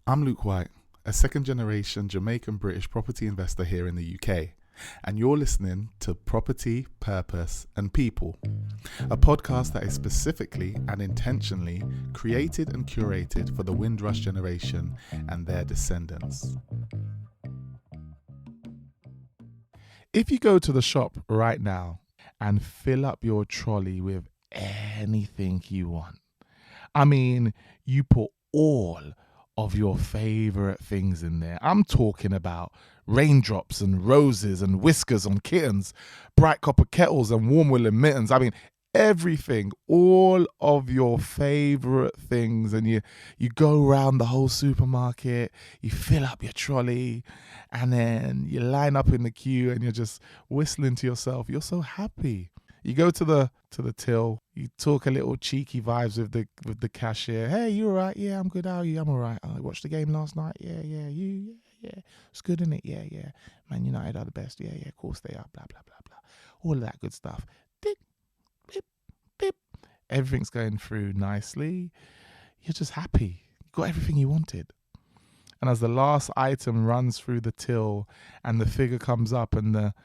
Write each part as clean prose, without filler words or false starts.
I'm Luke Whyte, a second-generation Jamaican-British property investor here in the UK, and you're listening to Property, Purpose and People, a podcast that is specifically and intentionally created and curated for the Windrush generation and their descendants. If you go to the shop right now and fill up your trolley with anything you want, I mean, you put all of your favorite things in there. I'm talking about raindrops and roses and whiskers on kittens, bright copper kettles and warm woolen mittens. I mean, everything, all of your favorite things. And you go around the whole supermarket, you fill up your trolley, and then you line up in the queue and you're just whistling to yourself. You're so happy. You go to the till, you talk a little cheeky vibes with the cashier. Hey, you all right? Yeah, I'm good. How are you? I'm all right. I watched the game last night. Yeah. It's good, isn't it? Yeah. Man United are the best. Yeah, of course they are. Blah, blah, blah, blah. All of that good stuff. Dip, bip, bip. Everything's going through nicely. You're just happy. You got everything you wanted. And as the last item runs through the till and the figure comes up and the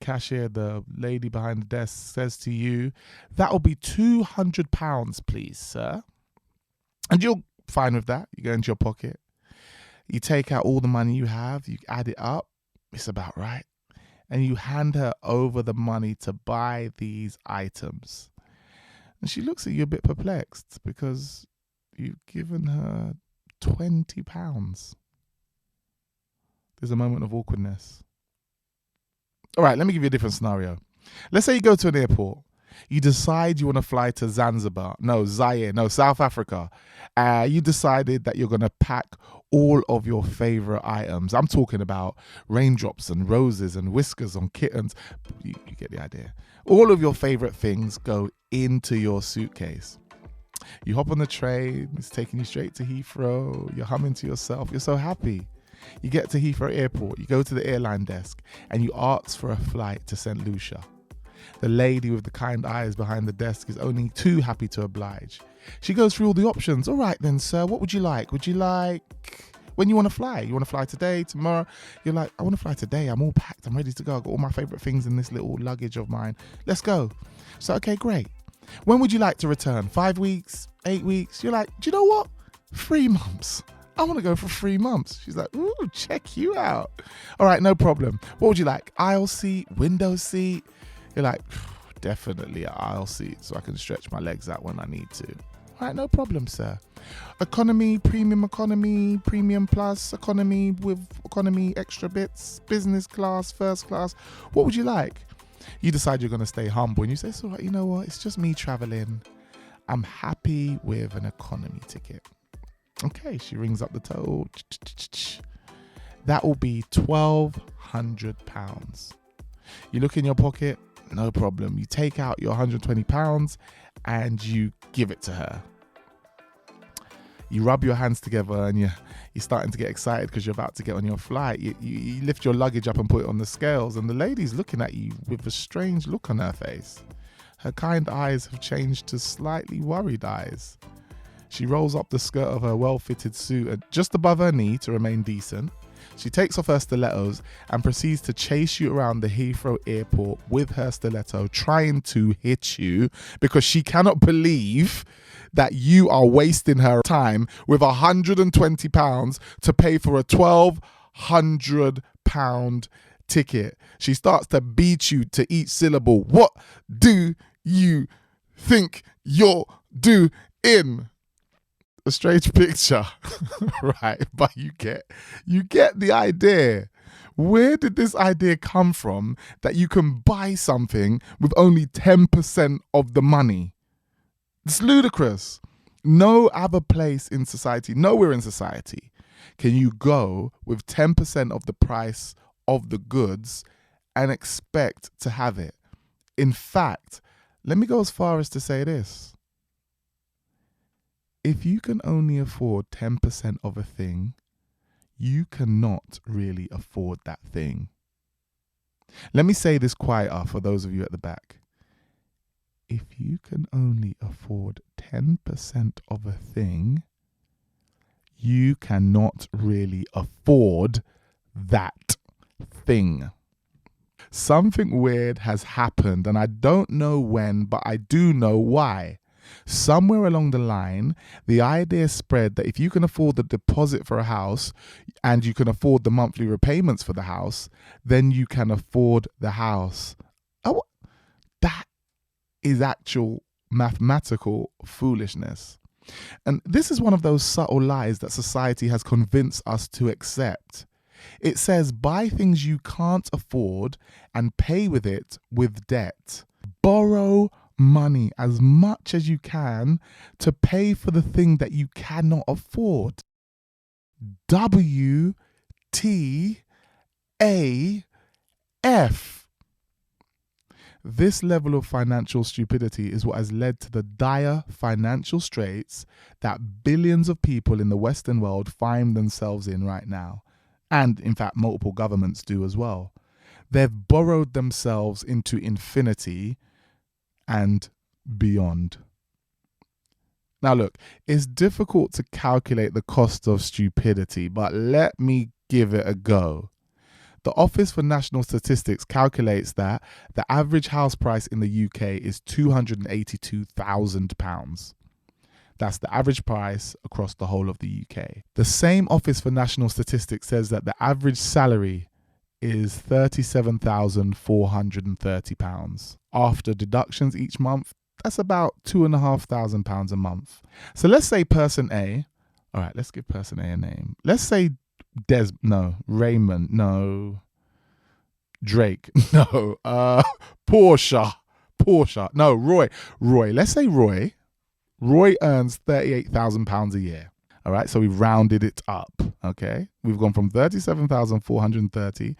cashier, the lady behind the desk, says to you, that'll be £200, please, sir. And you're fine with that. You go into your pocket. You take out all the money you have. You add it up. It's about right. And you hand her over the money to buy these items. And she looks at you a bit perplexed because you've given her £20. There's a moment of awkwardness. All right, let me give you a different scenario. Let's say you go to an airport. You decide you want to fly to Zaire, South Africa. You decided that you're going to pack all of your favorite items. I'm talking about raindrops and roses and whiskers on kittens. You get the idea. All of your favorite things go into your suitcase. You hop on the train. It's taking you straight to Heathrow. You're humming to yourself. You're so happy. You get to Heathrow Airport, you go to the airline desk and you ask for a flight to St. Lucia. The lady with the kind eyes behind the desk is only too happy to oblige. She goes through all the options. All right then, sir, what would you like? Would you like, when you want to fly? You want to fly today, tomorrow? You're like, I want to fly today. I'm all packed. I'm ready to go. I've got all my favorite things in this little luggage of mine. Let's go. So, okay, great. When would you like to return? 5 weeks, 8 weeks? You're like, do you know what? 3 months. I want to go for 3 months. She's like, ooh, check you out. All right, no problem. What would you like? Aisle seat, window seat? You're like, definitely an aisle seat so I can stretch my legs out when I need to. All right, no problem, sir. Economy, premium plus, economy with economy extra bits, business class, first class. What would you like? You decide you're going to stay humble and you say, so you know what? It's just me traveling. I'm happy with an economy ticket. Okay, she rings up the total. That will be £1,200. You look in your pocket, no problem. You take out your £120 and you give it to her. You rub your hands together and you're starting to get excited because you're about to get on your flight. You lift your luggage up and put it on the scales, and the lady's looking at you with a strange look on her face. Her kind eyes have changed to slightly worried eyes. She rolls up the skirt of her well-fitted suit just above her knee to remain decent. She takes off her stilettos and proceeds to chase you around the Heathrow airport with her stiletto, trying to hit you because she cannot believe that you are wasting her time with £120 to pay for a £1,200 ticket. She starts to beat you to each syllable. What do you think you're doing? A strange picture, right? But you get the idea. Where did this idea come from that you can buy something with only 10% of the money? It's ludicrous. No other place in society, nowhere in society, can you go with 10% of the price of the goods and expect to have it. In fact, let me go as far as to say this. If you can only afford 10% of a thing, you cannot really afford that thing. Let me say this quieter for those of you at the back. If you can only afford 10% of a thing, you cannot really afford that thing. Something weird has happened, and I don't know when, but I do know why. Somewhere along the line, the idea spread that if you can afford the deposit for a house and you can afford the monthly repayments for the house, then you can afford the house. Oh, that is actual mathematical foolishness. And this is one of those subtle lies that society has convinced us to accept. It says buy things you can't afford and pay with it with debt. Borrow money as much as you can to pay for the thing that you cannot afford. WTAF. This level of financial stupidity is what has led to the dire financial straits that billions of people in the Western world find themselves in right now. And in fact, multiple governments do as well. They've borrowed themselves into infinity and beyond. Now look, it's difficult to calculate the cost of stupidity, but let me give it a go. The Office for National Statistics calculates that the average house price in the UK is £282,000. That's the average price across the whole of the UK. The same Office for National Statistics says that the average salary is £37,430. After deductions each month, that's about £2,500 a month. So let's say person A, all right, let's give person A a name. Let's say Raymond, no, Drake, no, Porsche, no, Roy, let's say Roy earns £38,000 a year. All right, so we've rounded it up. Okay, we've gone from 37,430.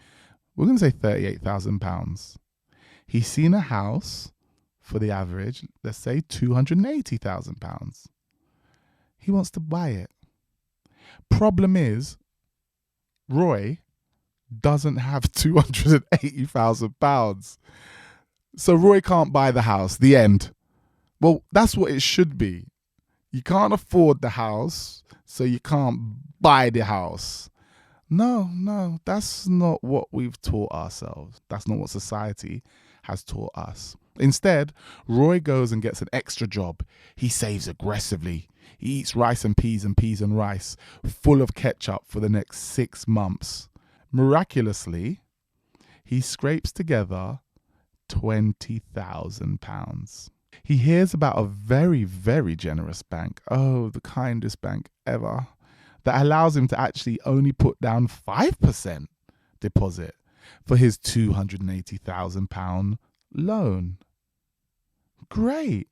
We're going to say £38,000. He's seen a house for the average, let's say £280,000. He wants to buy it. Problem is, Roy doesn't have £280,000. So Roy can't buy the house. The end. Well, that's what it should be. You can't afford the house, so you can't buy the house. No, that's not what we've taught ourselves. That's not what society has taught us. Instead, Roy goes and gets an extra job. He saves aggressively. He eats rice and peas and rice, full of ketchup for the next 6 months. Miraculously, he scrapes together £20,000. He hears about a very, very generous bank, the kindest bank ever, that allows him to actually only put down 5% deposit for his £280,000 loan. Great.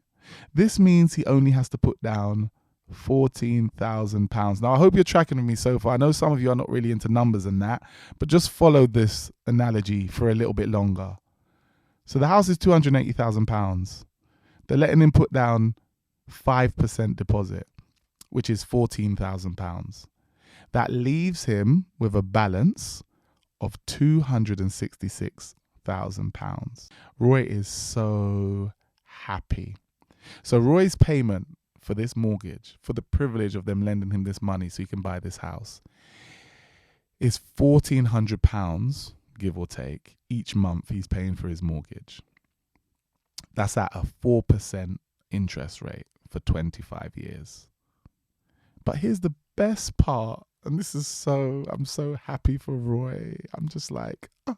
This means he only has to put down £14,000. Now, I hope you're tracking with me so far. I know some of you are not really into numbers and that, but just follow this analogy for a little bit longer. So the house is £280,000. They're letting him put down 5% deposit, which is £14,000. That leaves him with a balance of £266,000. Roy is so happy. So Roy's payment for this mortgage, for the privilege of them lending him this money so he can buy this house, is £1,400, give or take, each month he's paying for his mortgage. That's at a 4% interest rate for 25 years. But here's the best part, and I'm so happy for Roy. I'm just like, oh.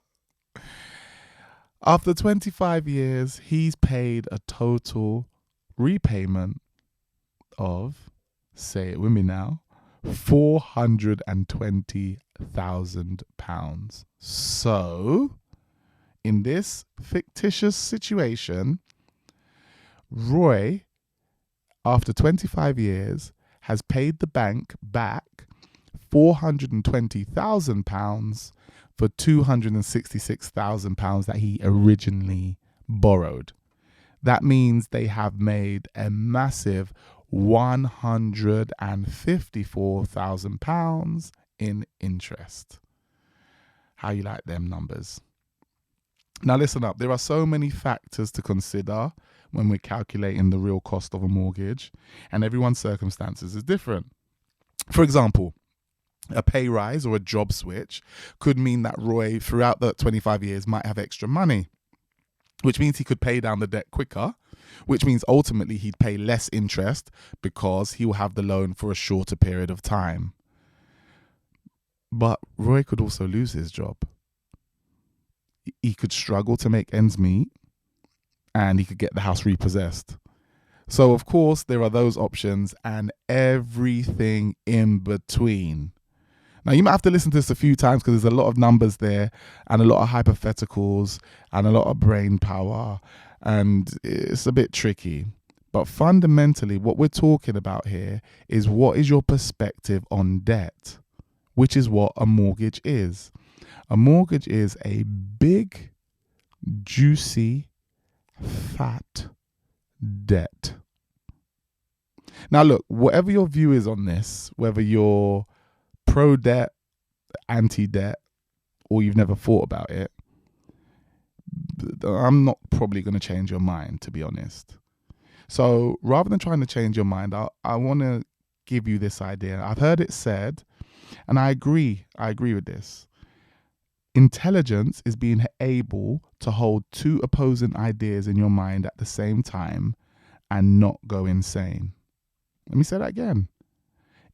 After 25 years, he's paid a total repayment of, say it with me now, £420,000. So, in this fictitious situation, Roy, after 25 years, has paid the bank back £420,000 for £266,000 that he originally borrowed. That means they have made a massive £154,000 in interest. How you like them numbers? Now listen up, there are so many factors to consider when we're calculating the real cost of a mortgage, and everyone's circumstances is different. For example, a pay rise or a job switch could mean that Roy, throughout the 25 years, might have extra money, which means he could pay down the debt quicker, which means ultimately he'd pay less interest because he will have the loan for a shorter period of time. But Roy could also lose his job. He could struggle to make ends meet, and he could get the house repossessed. So, of course, there are those options and everything in between. Now, you might have to listen to this a few times because there's a lot of numbers there and a lot of hypotheticals and a lot of brain power, and it's a bit tricky. But fundamentally, what we're talking about here is, what is your perspective on debt, which is what a mortgage is. A mortgage is a big, juicy, fat debt. Now, look, whatever your view is on this, whether you're pro-debt, anti-debt, or you've never thought about it, I'm not probably going to change your mind, to be honest. So rather than trying to change your mind, I want to give you this idea. I've heard it said, and I agree with this. Intelligence is being able to hold two opposing ideas in your mind at the same time and not go insane. Let me say that again.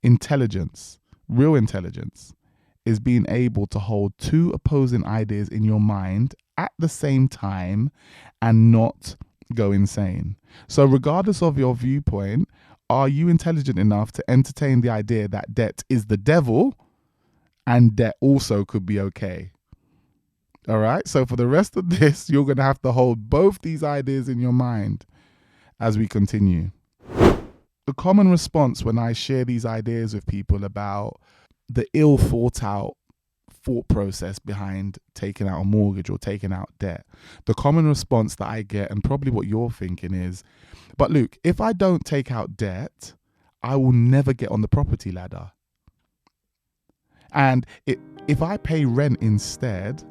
Intelligence, real intelligence, is being able to hold two opposing ideas in your mind at the same time and not go insane. So regardless of your viewpoint, are you intelligent enough to entertain the idea that debt is the devil and debt also could be okay? All right. So for the rest of this, you're going to have to hold both these ideas in your mind as we continue. The common response when I share these ideas with people about the ill thought out thought process behind taking out a mortgage or taking out debt, the common response that I get, and probably what you're thinking, is, but Luke, if I don't take out debt, I will never get on the property ladder. And if I pay rent instead,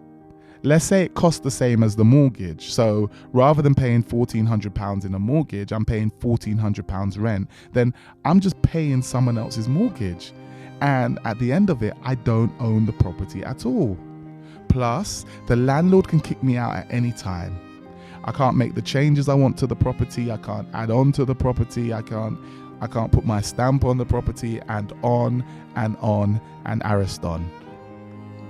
let's say it costs the same as the mortgage. So rather than paying £1,400 in a mortgage, I'm paying £1,400 rent. Then I'm just paying someone else's mortgage. And at the end of it, I don't own the property at all. Plus, the landlord can kick me out at any time. I can't make the changes I want to the property. I can't add on to the property. I can't put my stamp on the property, and on and Ariston.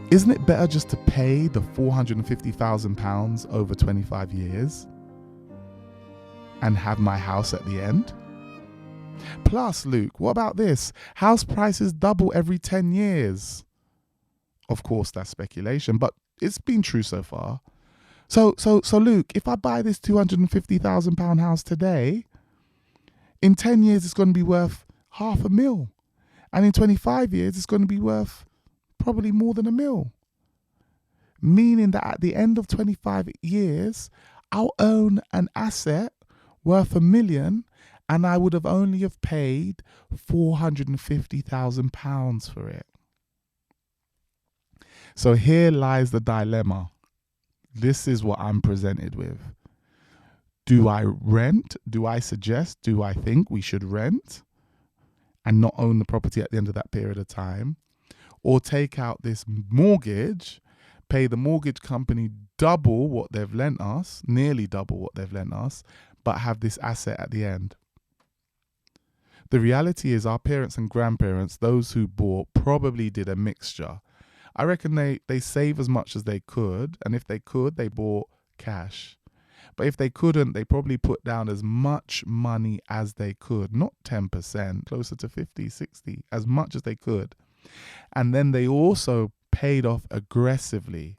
Isn't it better just to pay the £450,000 over 25 years and have my house at the end? Plus, Luke, what about this? House prices double every 10 years. Of course, that's speculation, but it's been true so far. So Luke, if I buy this £250,000 house today, in 10 years it's going to be worth £500,000, and in 25 years it's going to be worth probably more than £1 million. Meaning that at the end of 25 years, I'll own an asset worth £1 million, and I would have only have paid £450,000 for it. So here lies the dilemma. This is what I'm presented with. Do I rent? Do I suggest? Do I think we should rent and not own the property at the end of that period of time? Or take out this mortgage, pay the mortgage company double what they've lent us, nearly double what they've lent us, but have this asset at the end? The reality is our parents and grandparents, those who bought, probably did a mixture. I reckon they save as much as they could, and if they could, they bought cash. But if they couldn't, they probably put down as much money as they could, not 10%, closer to 50, 60, as much as they could. And then they also paid off aggressively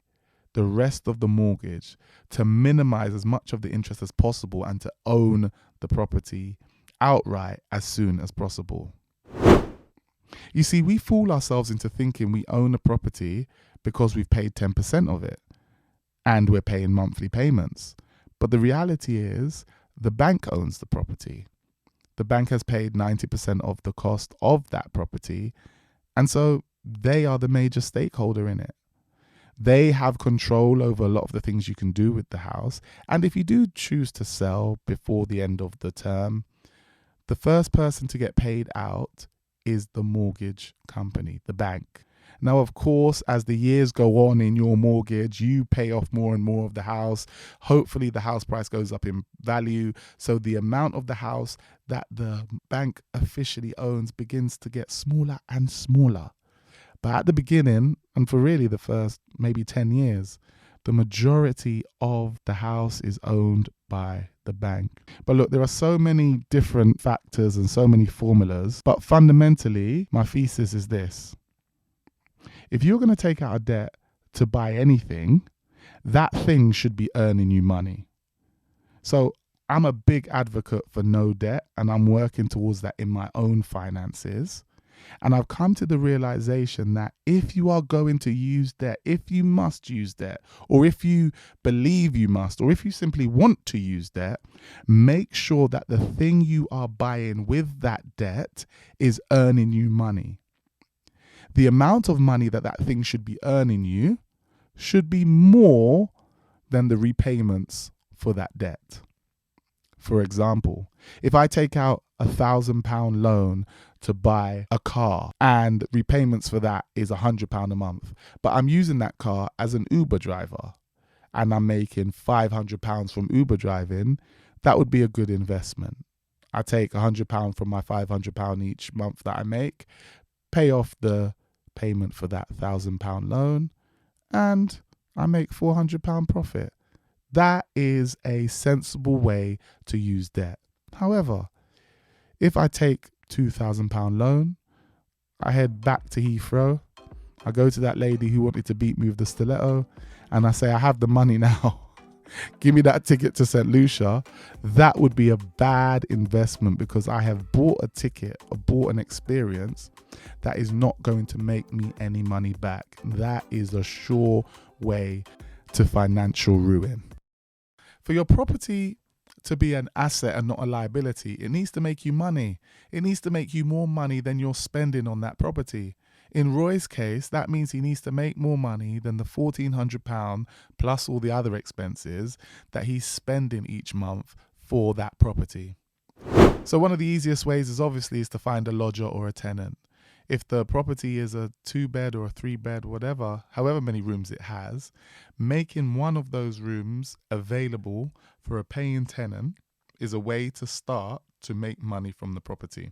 the rest of the mortgage to minimize as much of the interest as possible and to own the property outright as soon as possible. You see, we fool ourselves into thinking we own a property because we've paid 10% of it and we're paying monthly payments. But the reality is the bank owns the property. The bank has paid 90% of the cost of that property, and so they are the major stakeholder in it. They have control over a lot of the things you can do with the house. And if you do choose to sell before the end of the term, the first person to get paid out is the mortgage company, the bank. Now, of course, as the years go on in your mortgage, you pay off more and more of the house. Hopefully, the house price goes up in value. So the amount of the house that the bank officially owns begins to get smaller and smaller. But at the beginning, and for really the first maybe 10 years, the majority of the house is owned by the bank. But look, there are so many different factors and so many formulas. But fundamentally, my thesis is this. If you're going to take out a debt to buy anything, that thing should be earning you money. So I'm a big advocate for no debt, and I'm working towards that in my own finances. And I've come to the realization that if you are going to use debt, if you must use debt, or if you believe you must, or if you simply want to use debt, make sure that the thing you are buying with that debt is earning you money. The amount of money that that thing should be earning you should be more than the repayments for that debt. For example, if I take out £1,000 loan to buy a car and repayments for that is £100 a month, but I'm using that car as an Uber driver and I'm making £500 from Uber driving, that would be a good investment. I take £100 from my £500 each month that I make, pay off the payment for that £1,000 loan, and I make £400 profit. That is a sensible way to use debt. However, if I take £2,000 loan, I head back to Heathrow, I go to that lady who wanted to beat me with the stiletto, and I say, I have the money now. Give me that ticket to St. Lucia. That would be a bad investment because I have bought a ticket or bought an experience that is not going to make me any money back. That is a sure way to financial ruin. For your property to be an asset and not a liability, it needs to make you money. It needs to make you more money than you're spending on that property. In Roy's case, that means he needs to make more money than the £1,400 plus all the other expenses that he's spending each month for that property. So one of the easiest ways is to find a lodger or a tenant. If the property is a 2-bed or a 3-bed, whatever, however many rooms it has, making one of those rooms available for a paying tenant is a way to start to make money from the property.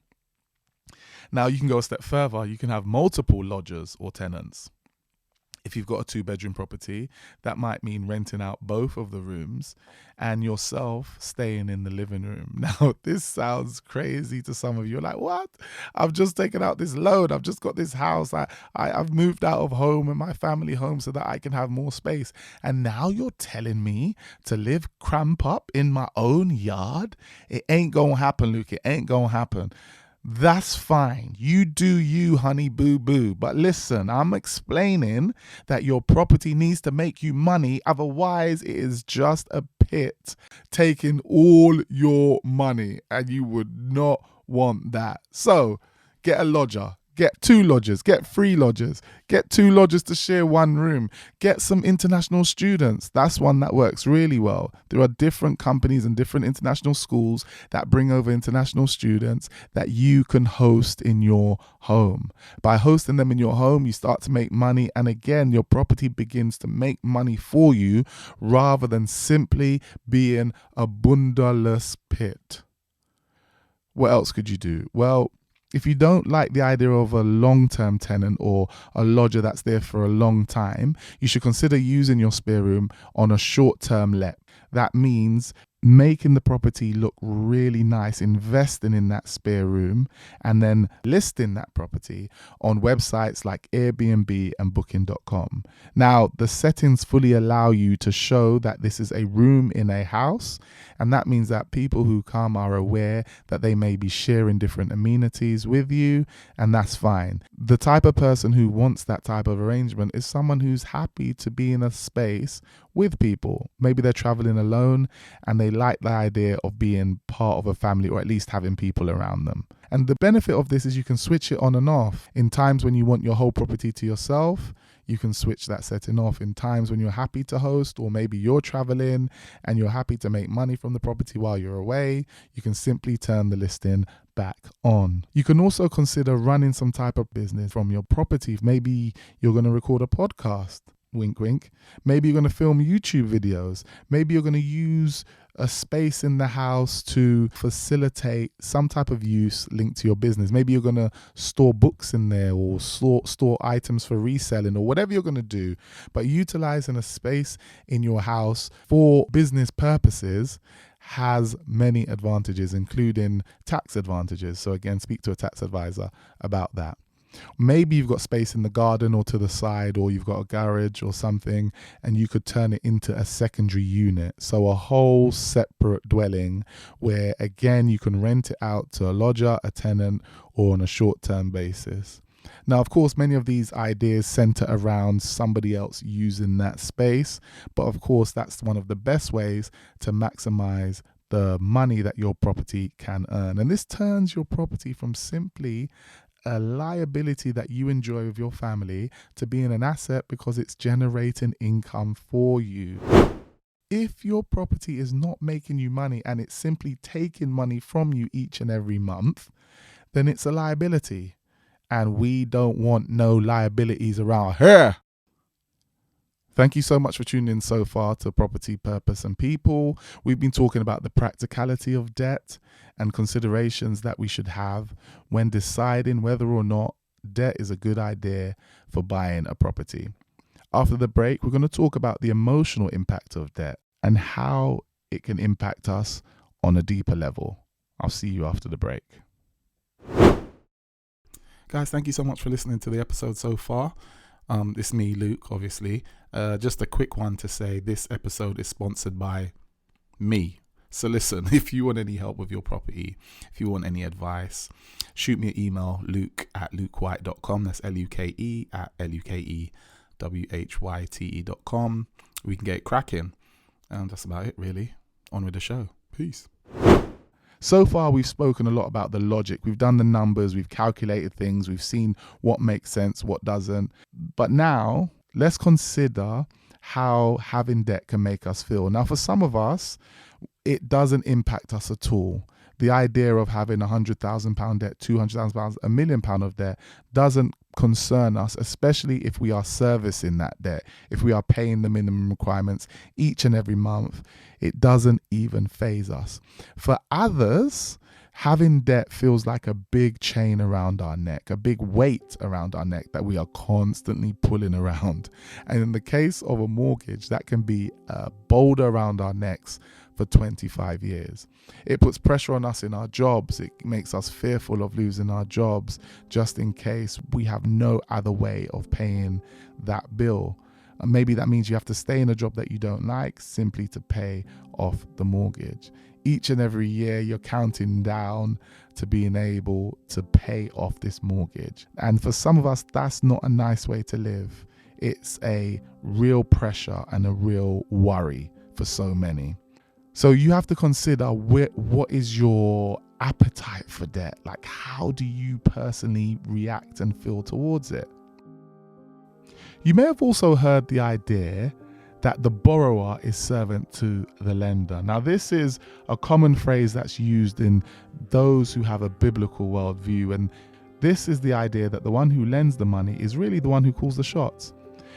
Now you can go a step further. You can have multiple lodgers or tenants. If you've got a 2-bedroom property, that might mean renting out both of the rooms and yourself staying in the living room. Now, this sounds crazy to some of you. You're like, what? I've just taken out this loan. I've just got this house. I've moved out of home and my family home so that I can have more space. And now you're telling me to live cramp up in my own yard? It ain't going to happen, Luke. It ain't going to happen. That's fine. You do you, honey boo boo. But listen, I'm explaining that your property needs to make you money. Otherwise, it is just a pit taking all your money, and you would not want that. So get a lodger. Get 2 lodgers, get 3 lodgers, get 2 lodgers to share one room, get some international students. That's one that works really well. There are different companies and different international schools that bring over international students that you can host in your home. By hosting them in your home, you start to make money. And again, your property begins to make money for you rather than simply being a bundaless pit. What else could you do? Well, if you don't like the idea of a long-term tenant or a lodger that's there for a long time, you should consider using your spare room on a short-term let. That means making the property look really nice, investing in that spare room, and then listing that property on websites like Airbnb and Booking.com. Now, the settings fully allow you to show that this is a room in a house, and that means that people who come are aware that they may be sharing different amenities with you, and that's fine. The type of person who wants that type of arrangement is someone who's happy to be in a space with people. Maybe they're traveling alone and they like the idea of being part of a family, or at least having people around them. And the benefit of this is you can switch it on and off. In times when you want your whole property to yourself, you can switch that setting off. In times when you're happy to host, or maybe you're traveling and you're happy to make money from the property while you're away, you can simply turn the listing back on. You can also consider running some type of business from your property. Maybe you're going to record a podcast. Wink, wink. Maybe you're going to film YouTube videos. Maybe you're going to use a space in the house to facilitate some type of use linked to your business. Maybe you're going to store books in there, or store items for reselling, or whatever you're going to do. But utilizing a space in your house for business purposes has many advantages, including tax advantages. So again, speak to a tax advisor about that. Maybe you've got space in the garden or to the side, or you've got a garage or something, and you could turn it into a secondary unit. So a whole separate dwelling where, again, you can rent it out to a lodger, a tenant, or on a short-term basis. Now, of course, many of these ideas center around somebody else using that space. But of course, that's one of the best ways to maximize the money that your property can earn. And this turns your property from simply a liability that you enjoy with your family to being an asset because it's generating income for you. If your property is not making you money and it's simply taking money from you each and every month, then it's a liability. And we don't want no liabilities around here. Thank you so much for tuning in so far to Property, Purpose and People. We've been talking about the practicality of debt and considerations that we should have when deciding whether or not debt is a good idea for buying a property. After the break, we're going to talk about the emotional impact of debt and how it can impact us on a deeper level. I'll see you after the break. Guys, thank you so much for listening to the episode so far. It's me, Luke, obviously. Just a quick one to say this episode is sponsored by me. So listen, if you want any help with your property, if you want any advice, shoot me an email, luke@lukewhyte.com. That's LUKE@LUKEWHYTE.com. We can get it cracking. And that's about it, really. On with the show. Peace. So far, we've spoken a lot about the logic. We've done the numbers, we've calculated things, we've seen what makes sense, what doesn't. But now, let's consider how having debt can make us feel. Now, for some of us, it doesn't impact us at all. The idea of having £100,000 debt, £200,000, £1 million of debt doesn't concern us, especially if we are servicing that debt, if we are paying the minimum requirements each and every month. It doesn't even faze us. For others, having debt feels like a big chain around our neck, a big weight around our neck that we are constantly pulling around. And in the case of a mortgage, that can be a boulder around our necks for 25 years. It puts pressure on us in our jobs. It makes us fearful of losing our jobs just in case we have no other way of paying that bill. And maybe that means you have to stay in a job that you don't like simply to pay off the mortgage. Each and every year you're counting down to being able to pay off this mortgage. And for some of us, that's not a nice way to live. It's a real pressure and a real worry for so many. So you have to consider what is your appetite for debt? Like, how do you personally react and feel towards it? You may have also heard the idea that the borrower is servant to the lender. Now, this is a common phrase that's used in those who have a biblical worldview. And this is the idea that the one who lends the money is really the one who calls the shots.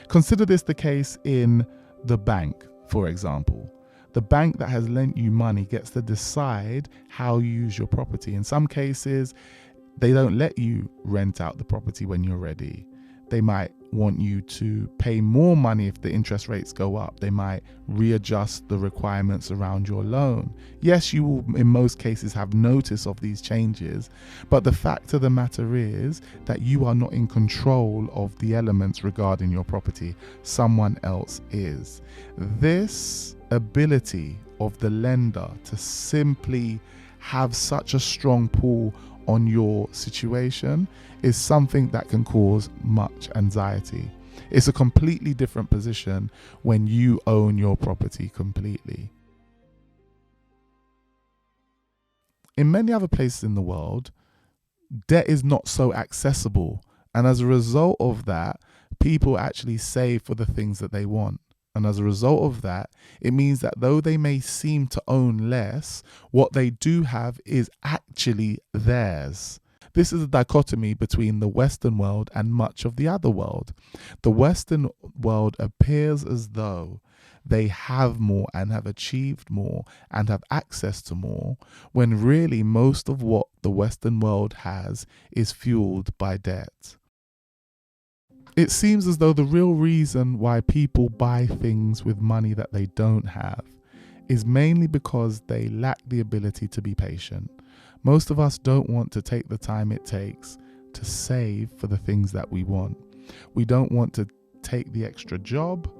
Consider this the case in the bank, for example. The bank that has lent you money gets to decide how you use your property. In some cases, they don't let you rent out the property when you're ready. They might want you to pay more money if the interest rates go up. They might readjust the requirements around your loan. Yes, you will in most cases have notice of these changes, but the fact of the matter is that you are not in control of the elements regarding your property. Someone else is. This ability of the lender to simply have such a strong pull on your situation is something that can cause much anxiety. It's a completely different position when you own your property completely. In many other places in the world, debt is not so accessible. And as a result of that, people actually save for the things that they want. And as a result of that, it means that though they may seem to own less, what they do have is actually theirs. This is a dichotomy between the Western world and much of the other world. The Western world appears as though they have more and have achieved more and have access to more, when really most of what the Western world has is fueled by debt. It seems as though the real reason why people buy things with money that they don't have is mainly because they lack the ability to be patient. Most of us don't want to take the time it takes to save for the things that we want. We don't want to take the extra job.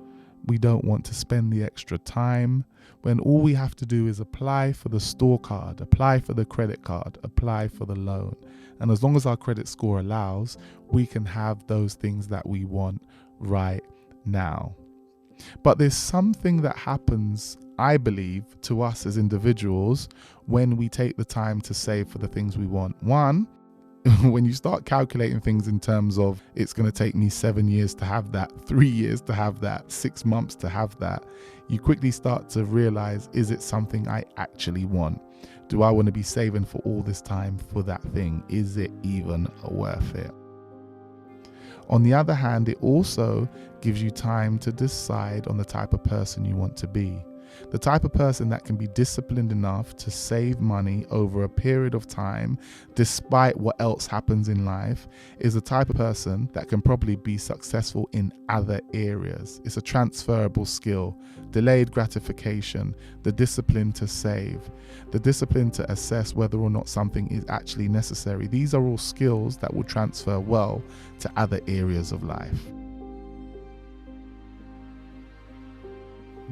We don't want to spend the extra time, when all we have to do is apply for the store card, apply for the credit card, apply for the loan. And as long as our credit score allows, we can have those things that we want right now. But there's something that happens, I believe, to us as individuals when we take the time to save for the things we want. One, when you start calculating things in terms of it's going to take me 7 years to have that, 3 years to have that, 6 months to have that, you quickly start to realize, is it something I actually want? Do I want to be saving for all this time for that thing? Is it even worth it? On the other hand, it also gives you time to decide on the type of person you want to be. The type of person that can be disciplined enough to save money over a period of time, despite what else happens in life, is the type of person that can probably be successful in other areas. It's a transferable skill, delayed gratification, the discipline to save, the discipline to assess whether or not something is actually necessary. These are all skills that will transfer well to other areas of life.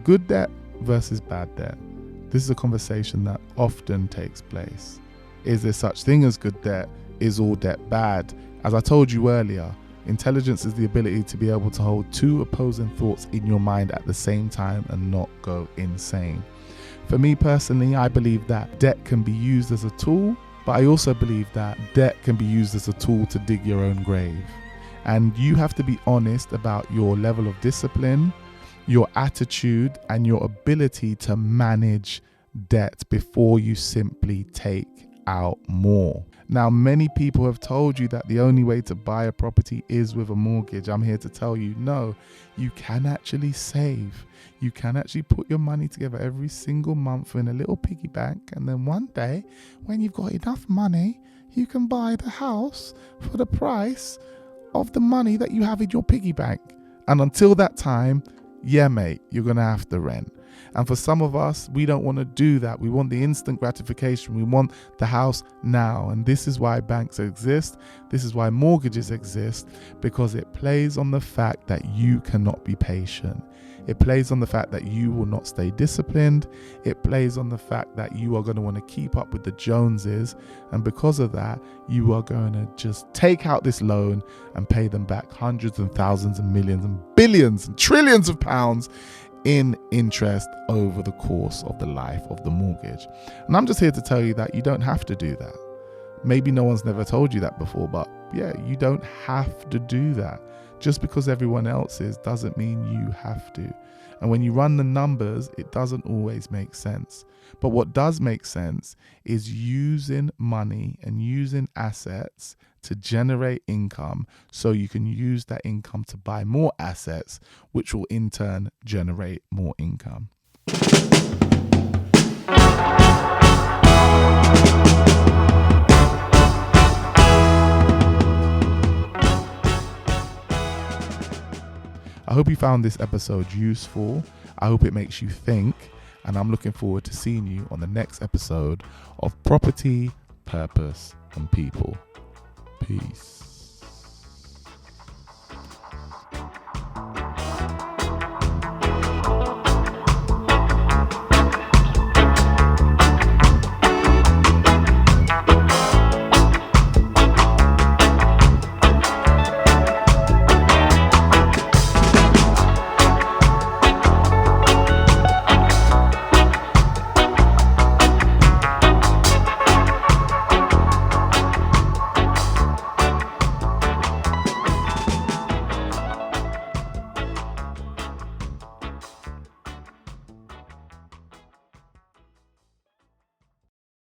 Good debt versus bad debt. This is a conversation that often takes place. Is there such thing as good debt? Is all debt bad? As I told you earlier, intelligence is the ability to be able to hold two opposing thoughts in your mind at the same time and not go insane. For me personally, I believe that debt can be used as a tool, but I also believe that debt can be used as a tool to dig your own grave. And you have to be honest about your level of discipline, your attitude, and your ability to manage debt before you simply take out more. Now, many people have told you that the only way to buy a property is with a mortgage. I'm here to tell you, no, you can actually save. You can actually put your money together every single month in a little piggy bank. And then one day, when you've got enough money, you can buy the house for the price of the money that you have in your piggy bank. And until that time, yeah, mate, you're going to have to rent. And for some of us, we don't want to do that. We want the instant gratification. We want the house now. And this is why banks exist. This is why mortgages exist, because it plays on the fact that you cannot be patient. It plays on the fact that you will not stay disciplined. It plays on the fact that you are going to want to keep up with the Joneses. And because of that, you are going to just take out this loan and pay them back hundreds and thousands and millions and billions and trillions of pounds in interest over the course of the life of the mortgage. And I'm just here to tell you that you don't have to do that. Maybe no one's never told you that before, but yeah, you don't have to do that. Just because everyone else is doesn't mean you have to. And when you run the numbers, it doesn't always make sense. But what does make sense is using money and using assets to generate income, so you can use that income to buy more assets, which will in turn generate more income. I hope you found this episode useful. I hope it makes you think, and I'm looking forward to seeing you on the next episode of Property, Purpose, and People. Peace.